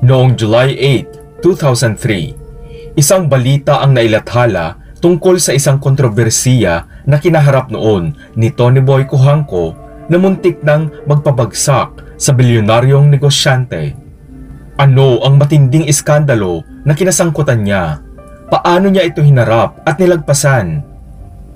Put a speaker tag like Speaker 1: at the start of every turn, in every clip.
Speaker 1: Noong July 8, 2003, isang balita ang nailathala tungkol sa isang kontrobersiya na kinaharap noon ni Tony Boy Cojuangco na muntik nang magpabagsak sa bilyonaryong negosyante. Ano ang matinding iskandalo na kinasangkutan niya? Paano niya ito hinarap at nilagpasan?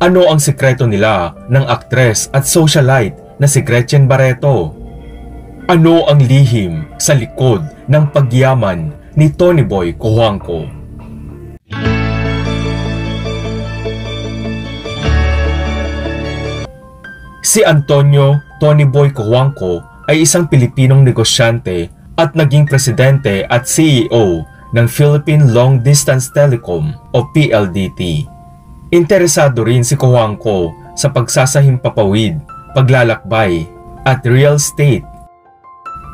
Speaker 1: Ano ang sikreto nila ng aktres at socialite na si Gretchen Barreto? Ano ang lihim sa likod ng pagyaman ni Tony Boy Cojuangco? Si Antonio Tony Boy Cojuangco ay isang Pilipinong negosyante at naging presidente at CEO ng Philippine Long Distance Telecom o PLDT. Interesado rin si Cojuangco sa pagsasahimpapawid, paglalakbay at real estate.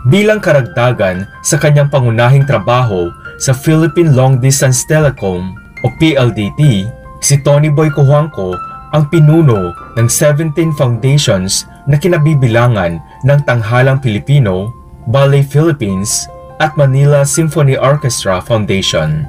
Speaker 1: Bilang karagdagan sa kanyang pangunahing trabaho sa Philippine Long Distance Telecom o PLDT, si Tony Boy Cojuangco ang pinuno ng 17 foundations na kinabibilangan ng Tanghalang Pilipino, Ballet Philippines at Manila Symphony Orchestra Foundation.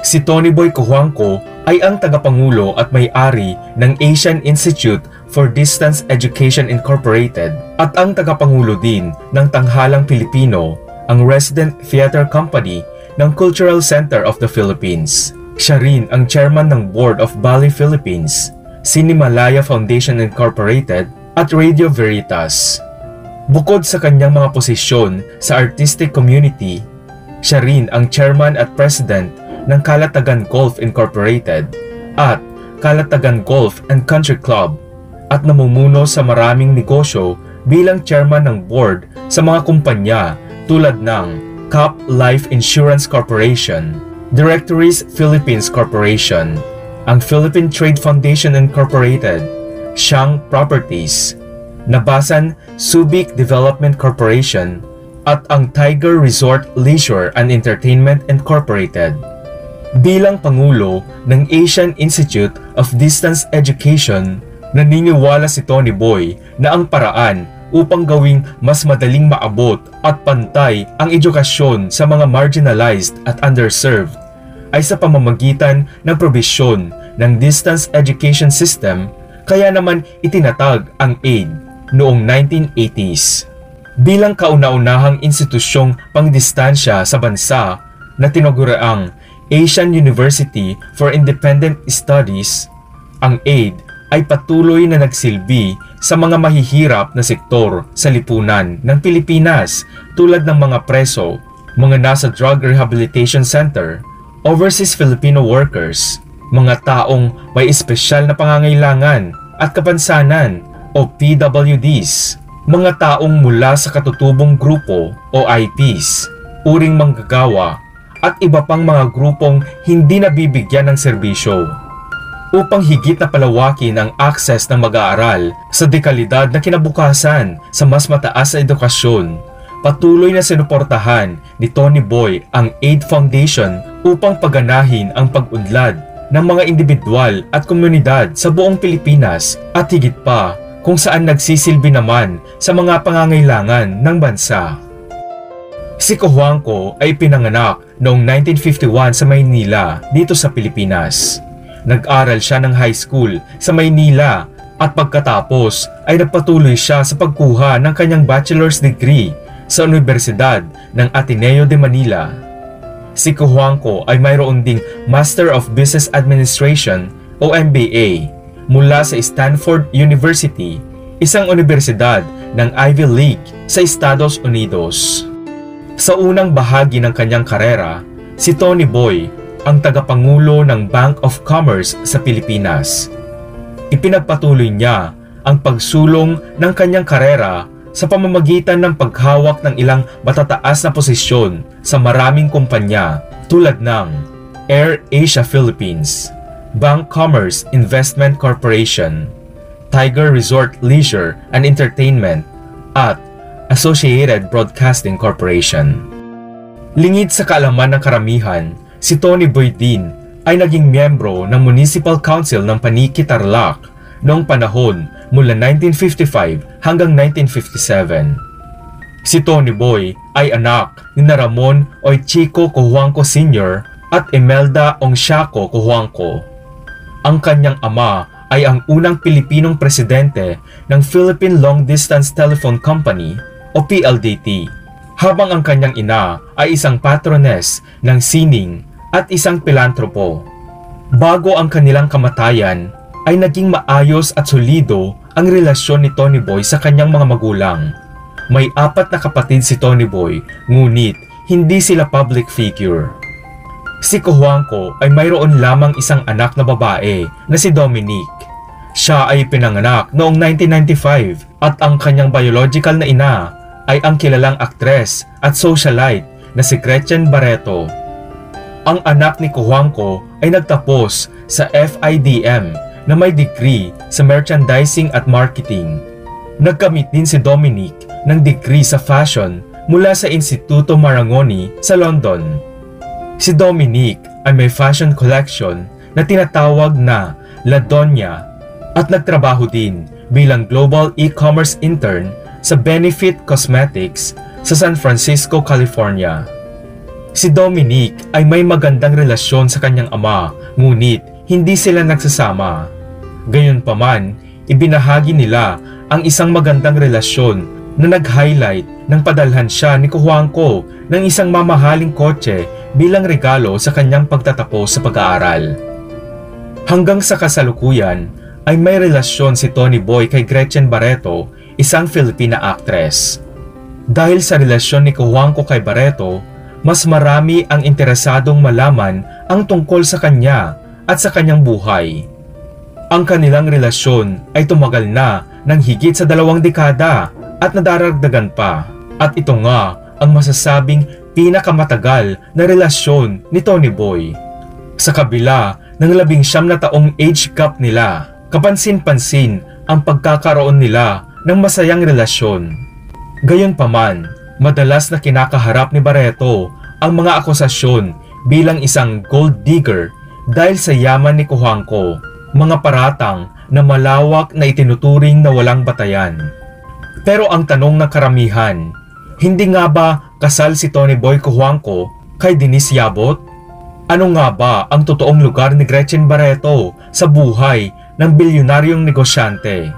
Speaker 1: Si Tony Boy Cojuangco ay ang tagapangulo at may-ari ng Asian Institute for Distance Education Incorporated at ang tagapangulo din ng Tanghalang Pilipino, ang resident theater company ng Cultural Center of the Philippines. Siya rin ang chairman ng Board of Ballet Philippines, Cinemalaya Foundation Incorporated at Radio Veritas. Bukod sa kanyang mga posisyon sa artistic community, siya rin ang chairman at president ng Kalatagan Golf Incorporated at Kalatagan Golf and Country Club at namumuno sa maraming negosyo bilang chairman ng board sa mga kumpanya tulad ng Cap Life Insurance Corporation, Directories Philippines Corporation, ang Philippine Trade Foundation Incorporated, Shang Properties, Nabasan Subic Development Corporation at ang Tiger Resort Leisure and Entertainment Incorporated. Bilang Pangulo ng Asian Institute of Distance Education, naniniwala si Tony Boy na ang paraan upang gawing mas madaling maabot at pantay ang edukasyon sa mga marginalized at underserved ay sa pamamagitan ng probisyon ng distance education system, kaya naman itinatag ang AID noong 1980s. Bilang kauna-unahang institusyong pangdistansya sa bansa na tinaguriang Asian University for Independent Studies, ang AID ay patuloy na nagsilbi sa mga mahihirap na sektor sa lipunan ng Pilipinas tulad ng mga preso, mga nasa Drug Rehabilitation Center, overseas Filipino workers, mga taong may espesyal na pangangailangan at kapansanan o PWDs, mga taong mula sa katutubong grupo o IPs, uring manggagawa, at iba pang mga grupong hindi nabibigyan ng serbisyo. Upang higit na palawakin ang access ng mag-aaral sa dekalidad na kinabukasan sa mas mataas na edukasyon, patuloy na sinuportahan ni Tony Boy ang AID Foundation upang paganahin ang pag-unlad ng mga individual at komunidad sa buong Pilipinas at higit pa kung saan nagsisilbi naman sa mga pangangailangan ng bansa. Si Cojuangco ay pinanganak noong 1951 sa Maynila dito sa Pilipinas. Nag-aral siya ng high school sa Maynila at pagkatapos ay nagpatuloy siya sa pagkuha ng kanyang bachelor's degree sa Universidad ng Ateneo de Manila. Si Cojuangco ay mayroon ding Master of Business Administration o MBA mula sa Stanford University, isang universidad ng Ivy League sa Estados Unidos. Sa unang bahagi ng kanyang karera, si Tony Boy ang tagapangulo ng Bank of Commerce sa Pilipinas. Ipinagpatuloy niya ang pagsulong ng kanyang karera sa pamamagitan ng paghawak ng ilang matataas na posisyon sa maraming kumpanya tulad ng Air Asia Philippines, Bank Commerce Investment Corporation, Tiger Resort Leisure and Entertainment, at Associated Broadcasting Corporation. Lingid sa kaalaman ng karamihan, si Tony Boy din ay naging miyembro ng Municipal Council ng Paniki, Tarlac noong panahon mula 1955 hanggang 1957. Si Tony Boy ay anak ni Ramon Chico Cojuangco Sr. at Imelda Ongsiaco Cojuangco. Ang kanyang ama ay ang unang Pilipinong presidente ng Philippine Long Distance Telephone Company o PLDT, habang ang kanyang ina ay isang patrones ng sining at isang pilantropo. Bago ang kanilang kamatayan, ay naging maayos at solido ang relasyon ni Tony Boy sa kanyang mga magulang. May 4 na kapatid si Tony Boy, ngunit hindi sila public figure. Si Cojuangco ay mayroon lamang isang anak na babae na si Dominique. Siya ay pinanganak noong 1995 at ang kanyang biological na ina ay ang kilalang aktres at socialite na si Gretchen Barreto. Ang anak ni Cojuangco ay nagtapos sa FIDM na may degree sa merchandising at marketing. Nagkamit din si Dominique ng degree sa fashion mula sa Instituto Marangoni sa London. Si Dominique ay may fashion collection na tinatawag na La Doña at nagtrabaho din bilang global e-commerce intern sa Benefit Cosmetics sa San Francisco, California. Si Dominique ay may magandang relasyon sa kanyang ama, ngunit hindi sila nagsasama. Gayunpaman, ibinahagi nila ang isang magandang relasyon na nag-highlight ng padalhan siya ni Cojuangco ng isang mamahaling kotse bilang regalo sa kanyang pagtatapos sa pag-aaral. Hanggang sa kasalukuyan ay may relasyon si Tony Boy kay Gretchen Barreto, isang Filipina actress. Dahil sa relasyon ni Cojuangco kay Barreto, mas marami ang interesadong malaman ang tungkol sa kanya at sa kanyang buhay. Ang kanilang relasyon ay tumagal na ng higit sa 2 dekada at nadaragdagan pa. At ito nga ang masasabing pinakamatagal na relasyon ni Tony Boy. Sa kabila ng 19 na taong age gap nila, kapansin-pansin ang pagkakaroon nila ng masayang relasyon. Gayunpaman, madalas na kinakaharap ni Barreto ang mga akusasyon bilang isang gold digger dahil sa yaman ni Cojuangco, mga paratang na malawak na itinuturing na walang batayan. Pero ang tanong ng karamihan, hindi nga ba kasal si Tony Boy Cojuangco kay Denise Yabot? Ano nga ba ang totoong lugar ni Gretchen Barreto sa buhay ng bilyonaryong negosyante?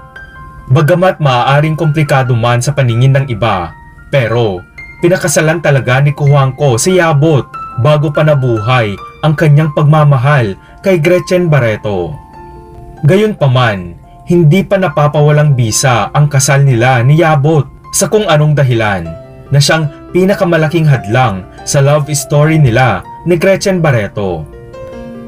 Speaker 1: Bagamat maaaring komplikado man sa paningin ng iba, pero pinakasalan talaga ni Cojuangco si Yabot bago pa nabuhay ang kanyang pagmamahal kay Gretchen Barreto. Gayunpaman, hindi pa napapawalang bisa ang kasal nila ni Yabot sa kung anong dahilan na siyang pinakamalaking hadlang sa love story nila ni Gretchen Barreto.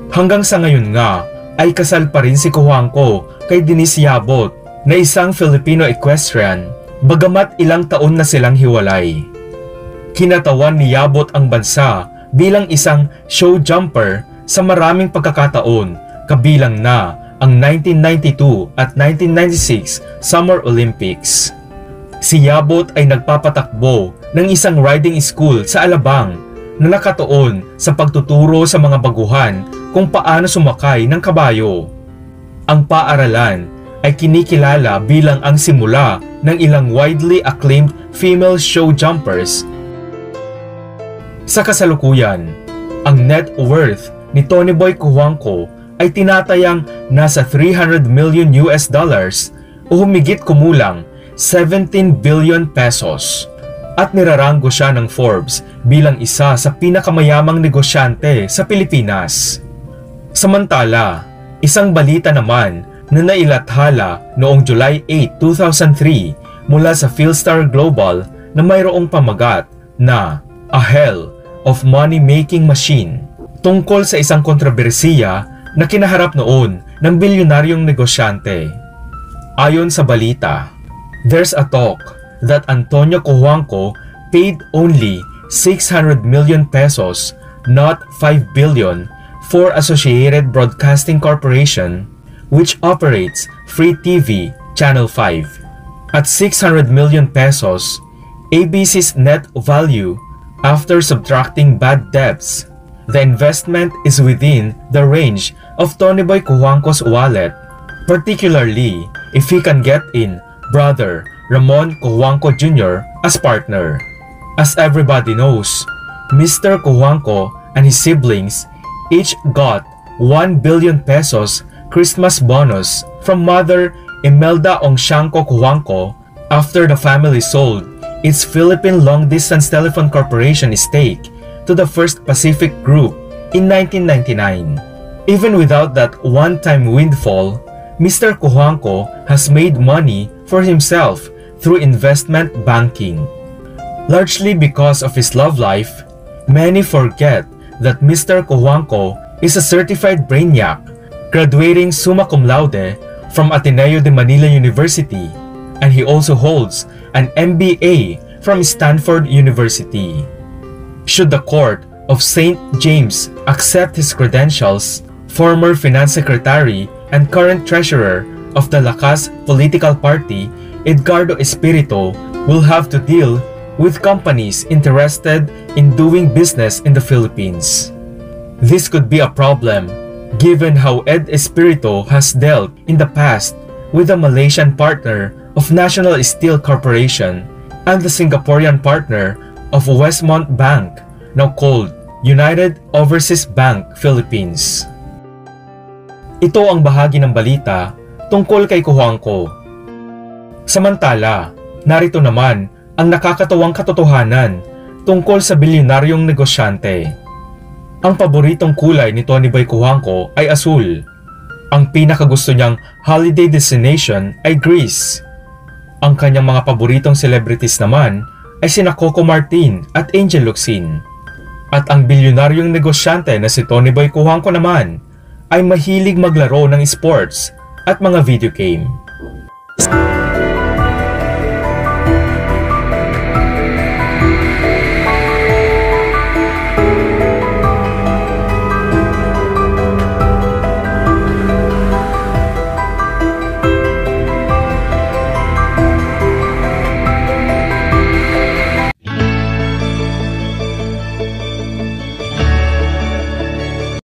Speaker 1: Hanggang sa ngayon nga ay kasal pa rin si Cojuangco kay Denise Yabot na isang Filipino equestrian, bagamat ilang taon na silang hiwalay. Kinatawan ni Yabot ang bansa bilang isang show jumper sa maraming pagkakataon, kabilang na ang 1992 at 1996 Summer Olympics. Si Yabot ay nagpapatakbo ng isang riding school sa Alabang na nakatuon sa pagtuturo sa mga baguhan kung paano sumakay ng kabayo. Ang paaralan ay kinikilala bilang ang simula ng ilang widely acclaimed female show jumpers. Sa kasalukuyan, ang net worth ni Tony Boy Cojuangco ay tinatayang nasa $300 million o humigit kumulang 17 billion pesos. At niraranggo siya ng Forbes bilang isa sa pinakamayamang negosyante sa Pilipinas. Samantala, isang balita naman na nailathala noong July 8, 2003 mula sa Philstar Global na mayroong pamagat na A Hell of Money-Making Machine tungkol sa isang kontrobersiya na kinaharap noon ng bilyonaryong negosyante. Ayon sa balita, there's a talk that Antonio Cojuangco paid only 600 million pesos, not 5 billion, for Associated Broadcasting Corporation, which operates Free TV Channel 5. At 600 million pesos, ABC's net value after subtracting bad debts, the investment is within the range of Tony Boy Cojuangco's wallet, particularly if he can get in brother Ramon Cojuangco Jr. as partner. As everybody knows, Mr. Cojuangco and his siblings each got 1 billion pesos Christmas bonus from Mother Imelda Ongsiangco Cojuangco after the family sold its Philippine Long Distance Telephone Corporation stake to the First Pacific Group in 1999. Even without that one-time windfall, Mr. Cojuangco has made money for himself through investment banking. Largely because of his love life, many forget that Mr. Cojuangco is a certified brainiac, graduating summa cum laude from Ateneo de Manila University, and he also holds an MBA from Stanford University. Should the Court of St. James accept his credentials, former Finance Secretary and current Treasurer of the Lakas political party, Edgardo Espiritu, will have to deal with companies interested in doing business in the Philippines. This could be a problem given how Ed Espiritu has dealt in the past with the Malaysian partner of National Steel Corporation and the Singaporean partner of Westmont Bank, now called United Overseas Bank Philippines. Ito ang bahagi ng balita tungkol kay Cojuangco. Samantala, narito naman ang nakakatawang katotohanan tungkol sa bilyonaryong negosyante. Ang paboritong kulay ni Tony Boy Cojuangco ay asul. Ang pinakagusto niyang holiday destination ay Greece. Ang kanyang mga paboritong celebrities naman ay sina Coco Martin at Angel Locsin. At ang bilyonaryong negosyante na si Tony Boy Cojuangco naman ay mahilig maglaro ng sports at mga video game.